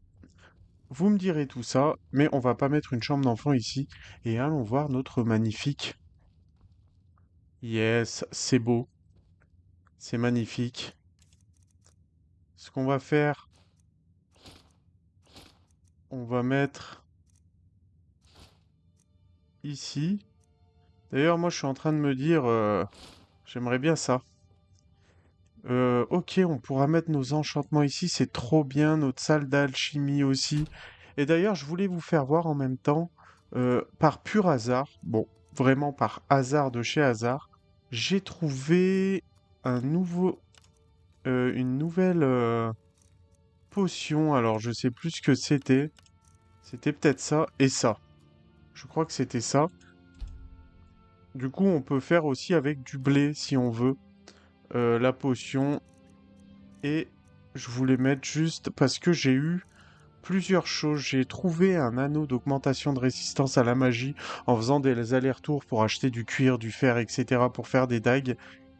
Vous me direz tout ça, mais on va pas mettre une chambre d'enfant ici. Et allons voir notre magnifique. Yes, c'est beau. C'est magnifique. Ce qu'on va faire, on va mettre ici. D'ailleurs, moi, je suis en train de me dire, j'aimerais bien ça. Ok, on pourra mettre nos enchantements ici, c'est trop bien, notre salle d'alchimie aussi. Et d'ailleurs, je voulais vous faire voir en même temps, par pur hasard, bon, vraiment par hasard de chez hasard, j'ai trouvé une nouvelle potion. Alors, je sais plus ce que c'était. C'était peut-être ça et ça. Je crois que c'était ça. Du coup, on peut faire aussi avec du blé si on veut. La potion. Et je voulais mettre juste parce que j'ai eu plusieurs choses. J'ai trouvé un anneau d'augmentation de résistance à la magie en faisant des allers-retours pour acheter du cuir, du fer, etc. pour faire des dagues.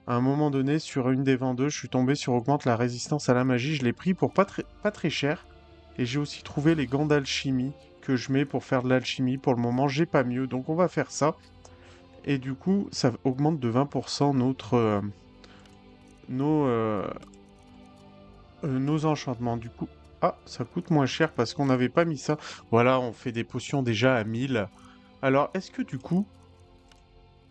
À un moment donné, sur une des vendeuses, je suis tombé sur augmente la résistance à la magie. Je l'ai pris pour pas très cher. Et j'ai aussi trouvé les gants d'alchimie que je mets pour faire de l'alchimie. Pour le moment, j'ai pas mieux. Donc on va faire ça. Et du coup, ça augmente de 20% nos enchantements. Du coup, ah, ça coûte moins cher parce qu'on n'avait pas mis ça. Voilà, on fait des potions déjà à 1000. Alors, est-ce que du coup...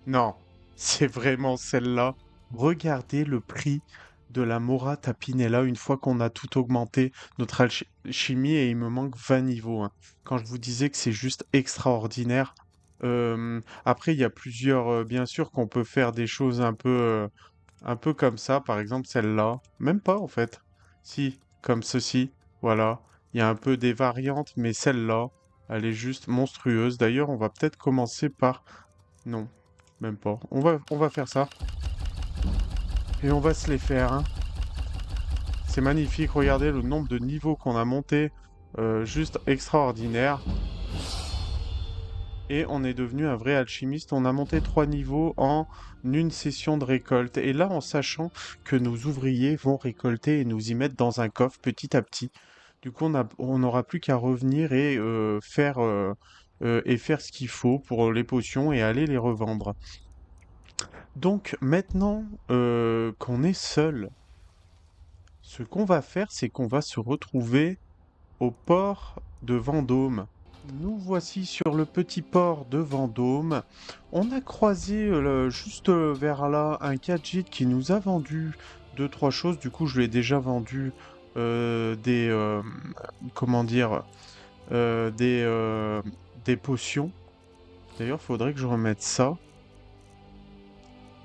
Non, c'est vraiment celle-là. Regardez le prix de la Mora Tapinella une fois qu'on a tout augmenté notre alchimie et il me manque 20 niveaux. Hein. Quand je vous disais que c'est juste extraordinaire. Après, il y a plusieurs... bien sûr qu'on peut faire des choses un peu comme ça. Par exemple, celle-là. Même pas, en fait. Si, comme ceci. Voilà. Il y a un peu des variantes, mais celle-là, elle est juste monstrueuse. D'ailleurs, on va peut-être commencer par... Non, même pas. On va faire ça. Et on va se les faire, hein. C'est magnifique, regardez le nombre de niveaux qu'on a monté, juste extraordinaire. Et on est devenu un vrai alchimiste. On a monté 3 niveaux en une session de récolte. Et là, en sachant que nos ouvriers vont récolter et nous y mettre dans un coffre petit à petit. Du coup, on n'aura plus qu'à revenir et faire ce qu'il faut pour les potions et aller les revendre. Donc maintenant qu'on est seul, ce qu'on va faire, c'est qu'on va se retrouver au port de Vendôme. Nous voici sur le petit port de Vendôme. On a croisé juste vers là un Khajiit qui nous a vendu 2-3 choses. Du coup, je lui ai déjà vendu comment dire, des potions. D'ailleurs, faudrait que je remette ça.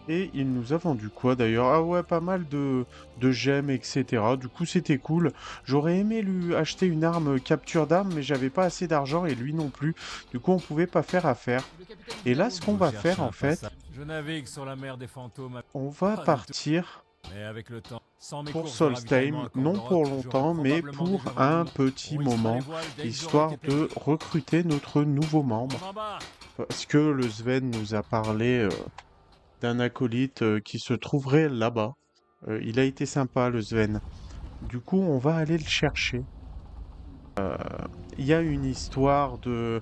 Et il nous a vendu quoi d'ailleurs? Ah ouais, pas mal de gemmes, etc. Du coup, c'était cool. J'aurais aimé lui acheter une arme capture d'armes, mais j'avais pas assez d'argent et lui non plus. Du coup, on pouvait pas faire affaire. Et là, ce qu'on va faire en fait, Je navigue sur la mer des fantômes. on va partir Mais avec le temps, sans mes pour courses de ravitaillement Solstheim, à non Cordorak, pour j'aurai longtemps, mais probablement pour déjà un vendu. petit On hissera moment, les voiles dès que histoire j'aurai été de recruter notre nouveau membre. On embarque. Parce que le Sven nous a parlé d'un acolyte qui se trouverait là-bas. Il a été sympa, le Sven. Du coup, on va aller le chercher. Il y a une histoire de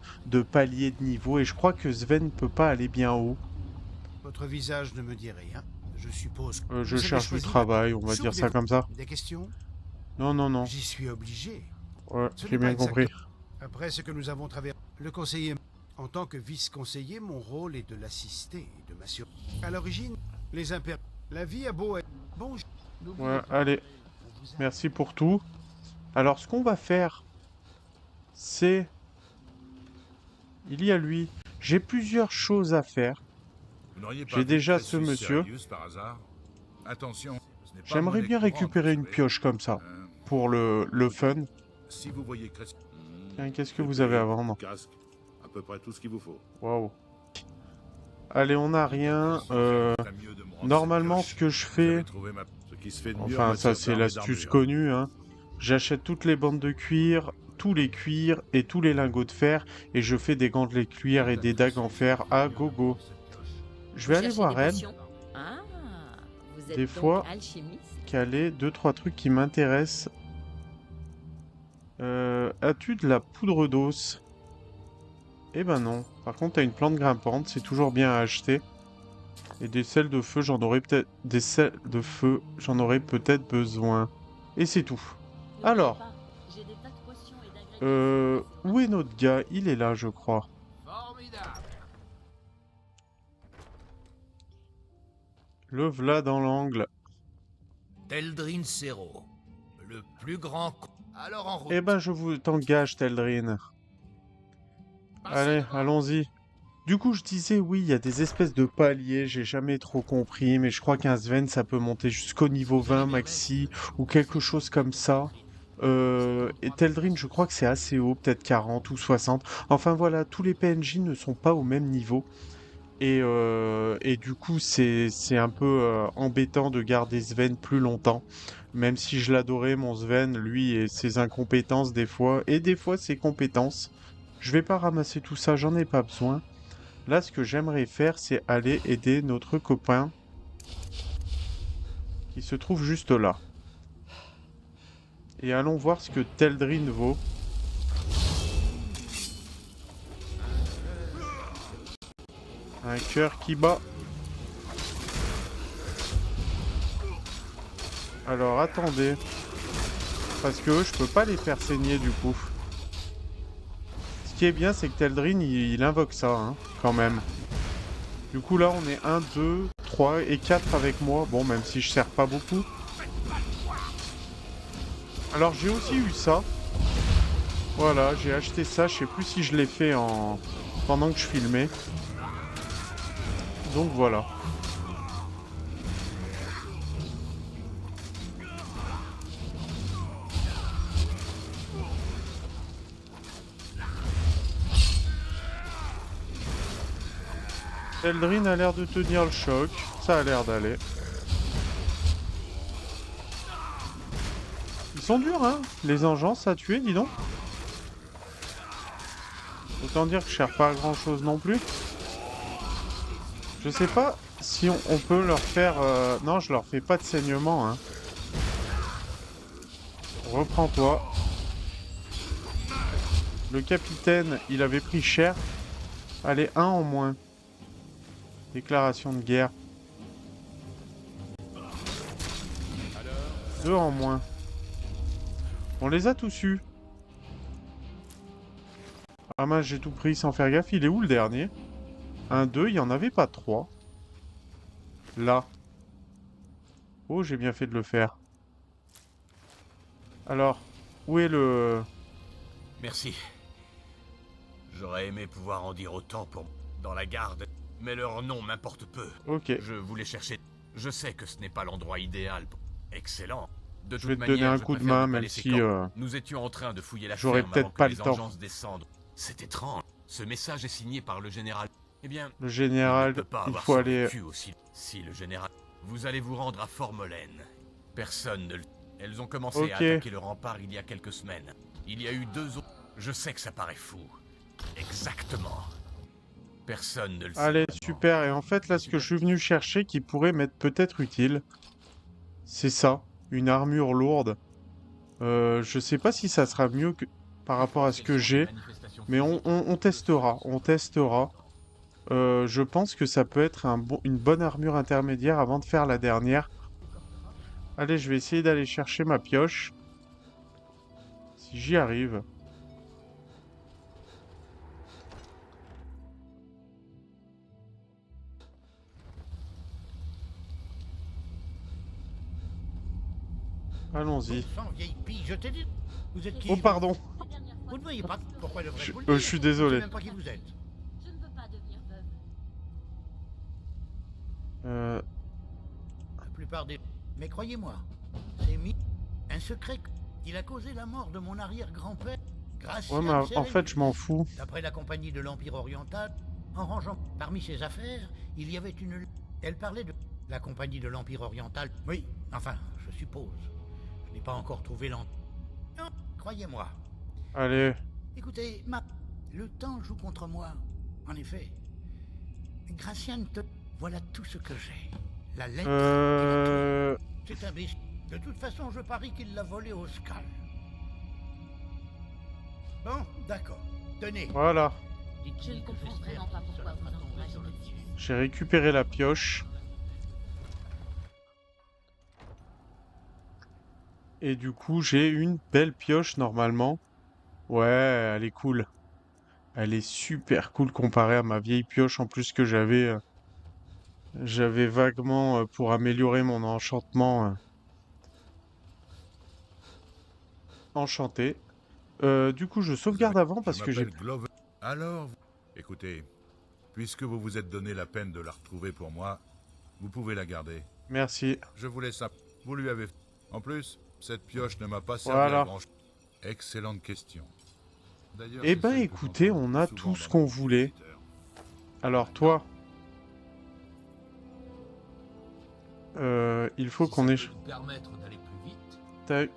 palier de niveau et je crois que Sven peut pas aller bien haut. Votre visage ne me dit rien. Je suppose que Je vous avez cherche du choisi travail, on va dire ça Souvenez-vous comme ça. Des questions? Non, non, non. J'y suis obligé. Ouais, Ce j'ai n'est pas bien compris. exactement. Après ce que nous avons traversé, le conseiller, en tant que vice-conseiller, mon rôle est de l'assister et de m'assurer. À l'origine, les impériaux, la vie a beau être... Bon, Ouais, allez. Merci pour tout. Alors, ce qu'on va faire, c'est... Il y a lui. J'ai plusieurs choses à faire. Vous n'auriez pas J'ai vu déjà Crésus ce monsieur. Sirius par hasard? Attention, ce n'est pas J'aimerais monnaie bien courante, récupérer vous une savez. pioche comme ça, pour le fun. Si vous voyez Crésus... Tiens, qu'est-ce que vous avez à vendre? Casque, à peu près tout ce qu'il vous faut. Waouh. Allez, on n'a rien. Normalement, ce que je fais... Ce qui se fait de mieux en Enfin, ça matière c'est d'armes et l'astuce d'armure. connue, hein. J'achète toutes les bandes de cuir, tous les cuirs et tous les lingots de fer, et je fais des gantelets de cuir et des dagues en fer à gogo. Je vais aller voir elle. Ah, vous êtes Des donc fois, alchimiste? caler 2-3 trucs qui m'intéressent. As-tu de la poudre d'os? Eh ben non. Par contre, t'as une plante grimpante, c'est toujours bien à acheter. Et des sels de feu, j'en aurais peut-être... Des sels de feu, j'en aurais peut-être besoin. Et c'est tout. Alors... Où est notre gars? Il est là, je crois. Le v'là dans l'angle. Teldrin Serro, le plus grand... Alors en route. Eh ben, je vous t'engage, Teldrin. Allez, allons-y. Du coup, je disais, oui, il y a des espèces de paliers, j'ai jamais trop compris, mais je crois qu'un Sven, ça peut monter jusqu'au niveau 20 maxi, ou quelque chose comme ça. Et Teldrin, je crois que c'est assez haut, peut-être 40 ou 60. Enfin voilà, tous les PNJ ne sont pas au même niveau. Et du coup, c'est un peu embêtant de garder Sven plus longtemps. Même si je l'adorais, mon Sven, lui, et ses incompétences des fois, et des fois ses compétences. Je vais pas ramasser tout ça, j'en ai pas besoin. Là, ce que j'aimerais faire, c'est aller aider notre copain qui se trouve juste là. Et allons voir ce que Teldrin vaut. Un cœur qui bat. Alors, attendez. Parce que eux, je peux pas les faire saigner, du coup. Ce qui est bien, c'est que Teldrin, il invoque ça, hein, quand même. Du coup, là, on est 1, 2, 3 et 4 avec moi. Bon, même si je sers pas beaucoup. Alors, j'ai aussi eu ça. Voilà, j'ai acheté ça. Je sais plus si je l'ai fait pendant que je filmais. Donc, voilà. Teldrin a l'air de tenir le choc, ça a l'air d'aller. sont durs, hein, les engeances à tuer, dis donc. Autant dire que je cherche pas à grand chose non plus. Je sais pas si on peut leur faire... Non, je leur fais pas de saignement, hein. Reprends-toi. Le capitaine, il avait pris cher. Allez, un en moins. Déclaration de guerre. 2 en moins. On les a tous eus. Ah mince, j'ai tout pris sans faire gaffe. Il est où le dernier? 1, 2, il n'y en avait pas 3. Là. Oh, j'ai bien fait de le faire. Alors, où est le... Merci. J'aurais aimé pouvoir en dire autant pour... dans la garde, mais leur nom m'importe peu. Ok. Je voulais chercher... Je sais que ce n'est pas l'endroit idéal. Excellent. De Je vais toute te donner manière, un je coup de préfère main, ne pas même laisser si... camp. Nous étions en train de fouiller la j'aurais ferme peut-être avant que pas les le temps. engeances descendent. C'est étrange. Ce message est signé par le général. Eh bien... Le général, il ne peut pas il avoir faut aller... survécu aussi. Si le général... Vous allez vous rendre à Formolaine. Personne ne le... Elles ont commencé à Ok. attaquer le rempart il y a quelques semaines. Il y a eu 2 autres... Je sais que ça paraît fou. Exactement. Personne ne le sait. Allez, super. Et en fait, là, ce que je suis venu chercher qui pourrait m'être peut-être utile, c'est ça. Une armure lourde. Je sais pas si ça sera mieux que par rapport à ce que j'ai, mais on testera. On testera. Je pense que ça peut être une bonne armure intermédiaire avant de faire la dernière. Allez, je vais essayer d'aller chercher ma pioche. Si j'y arrive. Allons-y. Sans vieille pie, je t'ai dit. Vous êtes qui? Oh, pardon. Vous ne voyez pas pourquoi devrais-je vous le Je dire? suis désolé. Je sais même pas qui vous êtes. Je ne veux pas devenir veuve. La plupart des... Mais croyez-moi, c'est un secret. Il a causé la mort de mon arrière-grand-père. Ouais, mais en fait, je m'en fous. D'après la compagnie de l'Empire oriental, en rangeant parmi ses affaires, il y avait une... Elle parlait de la compagnie de l'Empire oriental. Oui, enfin, je suppose. Je n'ai pas encore trouvé l'en... Non, croyez-moi. Allez. Écoutez, le temps joue contre moi. En effet. Graciane te... Voilà tout ce que j'ai. La lettre et la tour. C'est imbécile. De toute façon, je parie qu'il l'a volé au Skal. Bon, d'accord. Tenez. Voilà. Je ne comprends vraiment pas pourquoi vous encouragez le vieux. J'ai récupéré la pioche. Et du coup, j'ai une belle pioche normalement. Ouais, elle est cool. Elle est super cool comparée à ma vieille pioche en plus que j'avais vaguement pour améliorer mon enchantement enchanté. Du coup, je sauvegarde avant parce que j'ai... Glover. Alors, écoutez, puisque vous vous êtes donné la peine de la retrouver pour moi, vous pouvez la garder. Merci. Je vous laisse ça. Vous lui avez... En plus, cette pioche ne m'a pas servi Voilà. à grand-chose. Excellente question. D'ailleurs, Eh c'est ben celle que écoutez, j'entends on a souvent tout ce dans qu'on les voulait. visiteurs. Alors toi... il faut qu'on ait... Permettre d'aller plus vite.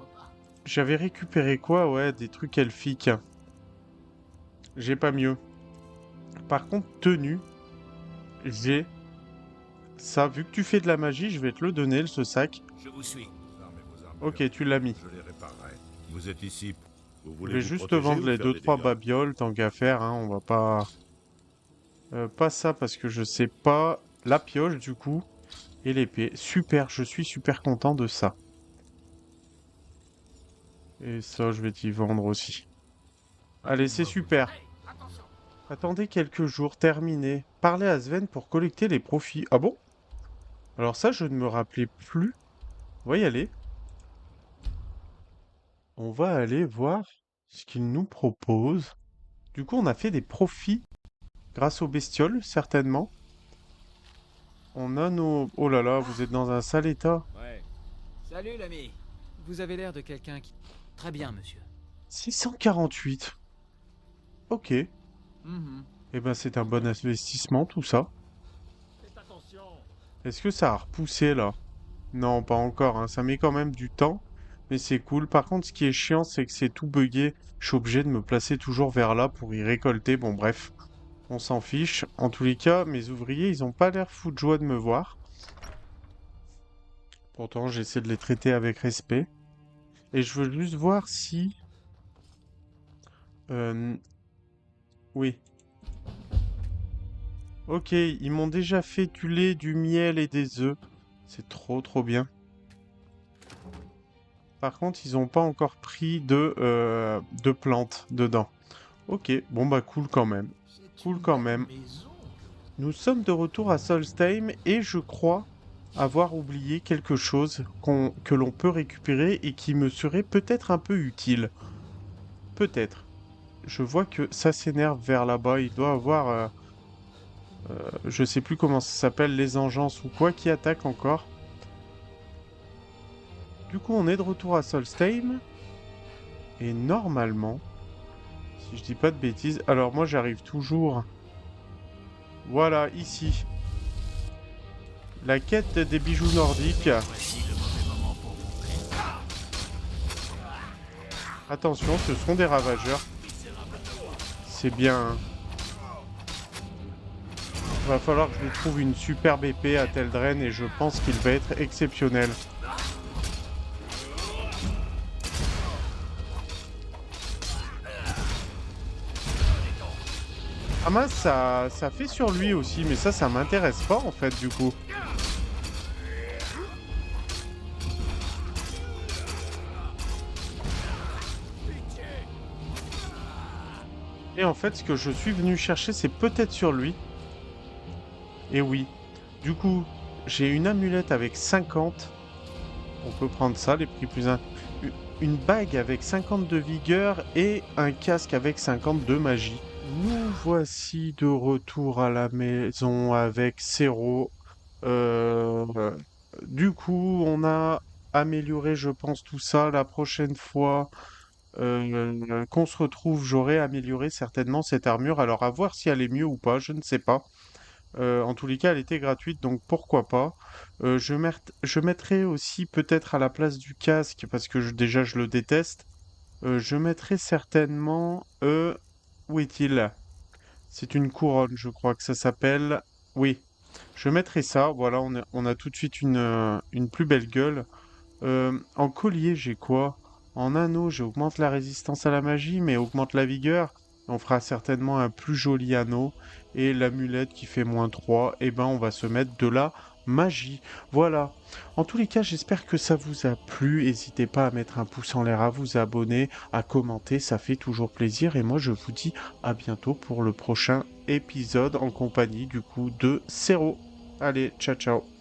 J'avais récupéré quoi? Ouais, des trucs elfiques. J'ai pas mieux. Par contre, tenue, j'ai ça. Vu que tu fais de la magie, je vais te le donner, ce sac. Je vous suis. Ok, tu l'as mis. Je les réparerai. Vous êtes ici. Vous Je voulez vais vous juste protéger vendre ou les faire des 2-3 dégâts? babioles, tant qu'à faire, hein, on va pas... pas ça, parce que je sais pas... La pioche, du coup, et l'épée. Super, je suis super content de ça. Et ça, je vais t'y vendre aussi. Allez, c'est super. Attendez quelques jours, terminé. Parlez à Sven pour collecter les profits. Ah bon? Alors ça, je ne me rappelais plus. On va y aller. On va aller voir ce qu'il nous propose. Du coup, on a fait des profits grâce aux bestioles, certainement. On a nos... Oh là là, vous êtes dans un sale état. Ouais. Salut l'ami. Vous avez l'air de quelqu'un qui... Très bien, monsieur. 648. Ok. Eh ben, c'est un bon investissement, tout ça. Est-ce que ça a repoussé, là? Non, pas encore, hein. Ça met quand même du temps. Mais c'est cool. Par contre, ce qui est chiant, c'est que c'est tout buggé. Je suis obligé de me placer toujours vers là pour y récolter. Bon, bref, on s'en fiche. En tous les cas, mes ouvriers, ils ont pas l'air fous de joie de me voir. Pourtant, j'essaie de les traiter avec respect. Et je veux juste voir si... Oui. Ok, ils m'ont déjà fait du lait, du miel et des œufs. C'est trop bien. Par contre, ils n'ont pas encore pris de plantes dedans. Ok, bon bah cool quand même. Cool quand même. Nous sommes de retour à Solstheim et je crois avoir oublié quelque chose que l'on peut récupérer et qui me serait peut-être un peu utile. Peut-être. Je vois que ça s'énerve vers là-bas. Il doit avoir... je sais plus comment ça s'appelle, les engences ou quoi, qui attaquent encore. Du coup, on est de retour à Solstheim. Et normalement, si je dis pas de bêtises... Alors moi, j'arrive toujours... Voilà, ici. La quête des bijoux nordiques. Attention, ce sont des ravageurs. C'est bien. Va falloir que je lui trouve une superbe épée à Teldren et je pense qu'il va être exceptionnel. Ah mince, ça fait sur lui aussi, mais ça m'intéresse pas en fait du coup. Et en fait, ce que je suis venu chercher, c'est peut-être sur lui. Et oui. Du coup, j'ai une amulette avec 50. On peut prendre ça, les prix plus... Une bague avec 50 de vigueur et un casque avec 50 de magie. Nous voici de retour à la maison avec Sero. Du coup, on a amélioré, je pense, tout ça. La prochaine fois qu'on se retrouve, j'aurai amélioré certainement cette armure. Alors, à voir si elle est mieux ou pas, je ne sais pas. En tous les cas, elle était gratuite, donc pourquoi pas. Je mettrai aussi peut-être à la place du casque, parce que déjà je le déteste. Je mettrai certainement... où est-il? C'est une couronne, je crois que ça s'appelle. Oui, je mettrai ça. Voilà, on a tout de suite une plus belle gueule. En collier, j'ai quoi? En anneau, j'augmente la résistance à la magie, mais augmente la vigueur. On fera certainement un plus joli anneau. Et l'amulette qui fait -3, eh ben on va se mettre de la magie. Voilà. En tous les cas, j'espère que ça vous a plu. N'hésitez pas à mettre un pouce en l'air, à vous abonner, à commenter, ça fait toujours plaisir. Et moi, je vous dis à bientôt pour le prochain épisode en compagnie du coup de Sero. Allez, ciao ciao.